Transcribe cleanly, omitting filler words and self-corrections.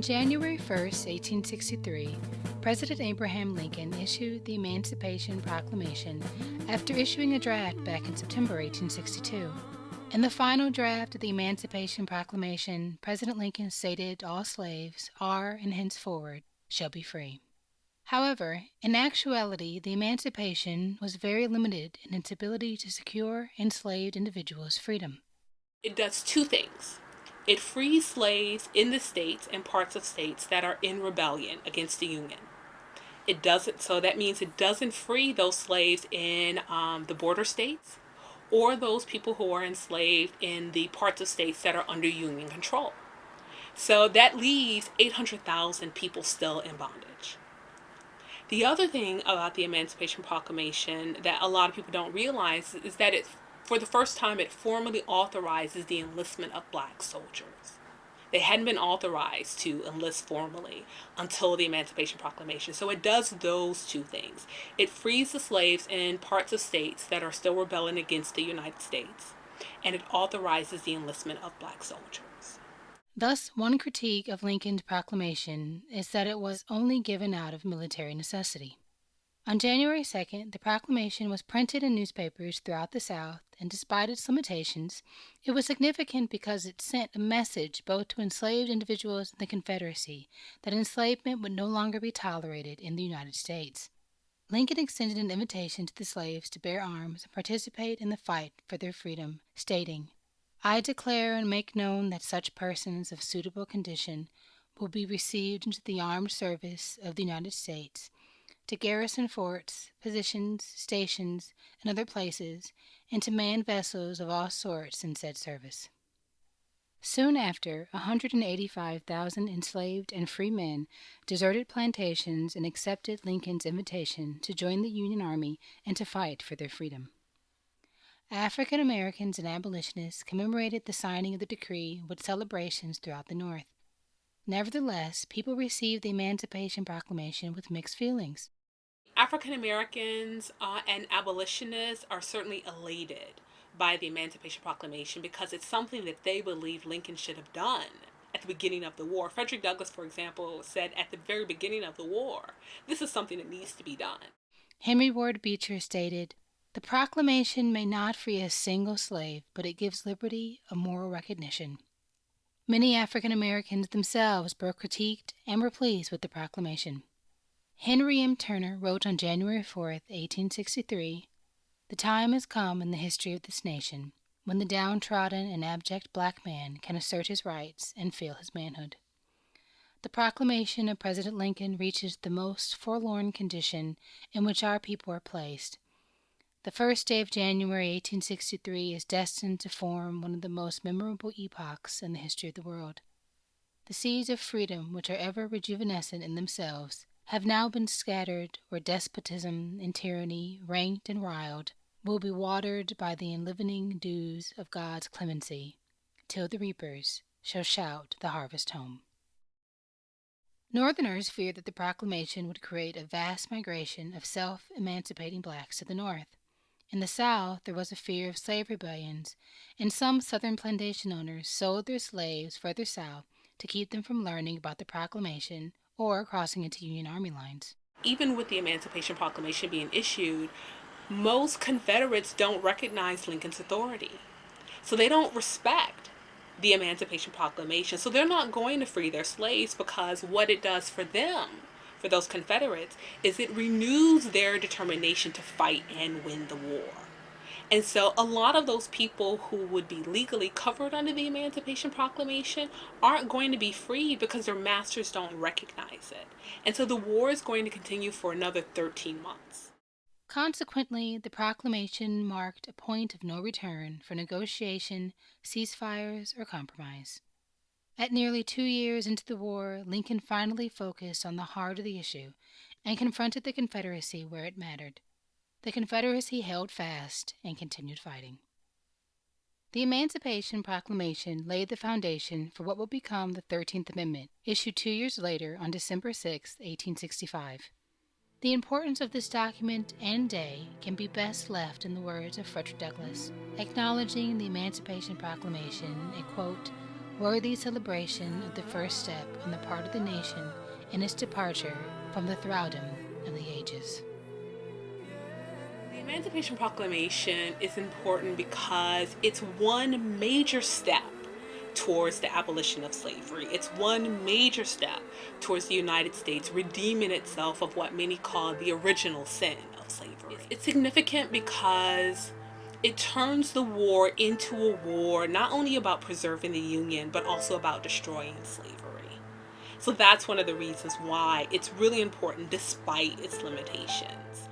January 1st, 1863, President Abraham Lincoln issued the Emancipation Proclamation after issuing a draft back in September 1862. In the final draft of the Emancipation Proclamation, President Lincoln stated all slaves are and henceforward shall be free. However, in actuality, the emancipation was very limited in its ability to secure enslaved individuals' freedom. It does two things. It frees slaves in the states and parts of states that are in rebellion against the Union. So that means it doesn't free those slaves in the border states or those people who are enslaved in the parts of states that are under Union control. So that leaves 800,000 people still in bondage. The other thing about the Emancipation Proclamation that a lot of people don't realize is that for the first time, it formally authorizes the enlistment of black soldiers. They hadn't been authorized to enlist formally until the Emancipation Proclamation. So it does those two things. It frees the slaves in parts of states that are still rebelling against the United States, and it authorizes the enlistment of black soldiers. Thus, one critique of Lincoln's proclamation is that it was only given out of military necessity. On January 2nd, the proclamation was printed in newspapers throughout the South, and despite its limitations, it was significant because it sent a message both to enslaved individuals in the Confederacy that enslavement would no longer be tolerated in the United States. Lincoln extended an invitation to the slaves to bear arms and participate in the fight for their freedom, stating, "I declare and make known that such persons of suitable condition will be received into the armed service of the United States, to garrison forts, positions, stations, and other places, and to man vessels of all sorts in said service." Soon after, 185,000 enslaved and free men deserted plantations and accepted Lincoln's invitation to join the Union Army and to fight for their freedom. African Americans and abolitionists commemorated the signing of the decree with celebrations throughout the North. Nevertheless, people received the Emancipation Proclamation with mixed feelings. African Americans and abolitionists are certainly elated by the Emancipation Proclamation because it's something that they believe Lincoln should have done at the beginning of the war. Frederick Douglass, for example, said at the very beginning of the war, this is something that needs to be done. Henry Ward Beecher stated, "The proclamation may not free a single slave, but it gives liberty a moral recognition." Many African Americans themselves both critiqued and were pleased with the proclamation. Henry M. Turner wrote on January 4th, 1863, "The time has come in the history of this nation when the downtrodden and abject black man can assert his rights and feel his manhood." The proclamation of President Lincoln reaches the most forlorn condition in which our people are placed. The first day of January 1863 is destined to form one of the most memorable epochs in the history of the world. The seeds of freedom, which are ever rejuvenescent in themselves, have now been scattered where despotism and tyranny, ranked and riled, will be watered by the enlivening dews of God's clemency, till the reapers shall shout the harvest home. Northerners feared that the proclamation would create a vast migration of self-emancipating blacks to the North. In the South, there was a fear of slave rebellions, and some Southern plantation owners sold their slaves further south to keep them from learning about the proclamation or crossing into Union Army lines. Even with the Emancipation Proclamation being issued, most Confederates don't recognize Lincoln's authority. So they don't respect the Emancipation Proclamation. So they're not going to free their slaves because what it does for them, for those Confederates, is it renews their determination to fight and win the war. And so a lot of those people who would be legally covered under the Emancipation Proclamation aren't going to be free because their masters don't recognize it. And so the war is going to continue for another 13 months. Consequently, the proclamation marked a point of no return for negotiation, ceasefires, or compromise. At nearly 2 years into the war, Lincoln finally focused on the heart of the issue and confronted the Confederacy where it mattered. The Confederacy held fast and continued fighting. The Emancipation Proclamation laid the foundation for what would become the 13th Amendment, issued 2 years later on December 6, 1865. The importance of this document and day can be best left in the words of Frederick Douglass, acknowledging the Emancipation Proclamation, a quote, worthy celebration of the first step on the part of the nation in its departure from the thraldom of the ages. The Emancipation Proclamation is important because it's one major step towards the abolition of slavery. It's one major step towards the United States redeeming itself of what many call the original sin of slavery. It's significant because it turns the war into a war not only about preserving the Union, but also about destroying slavery. So that's one of the reasons why it's really important despite its limitations.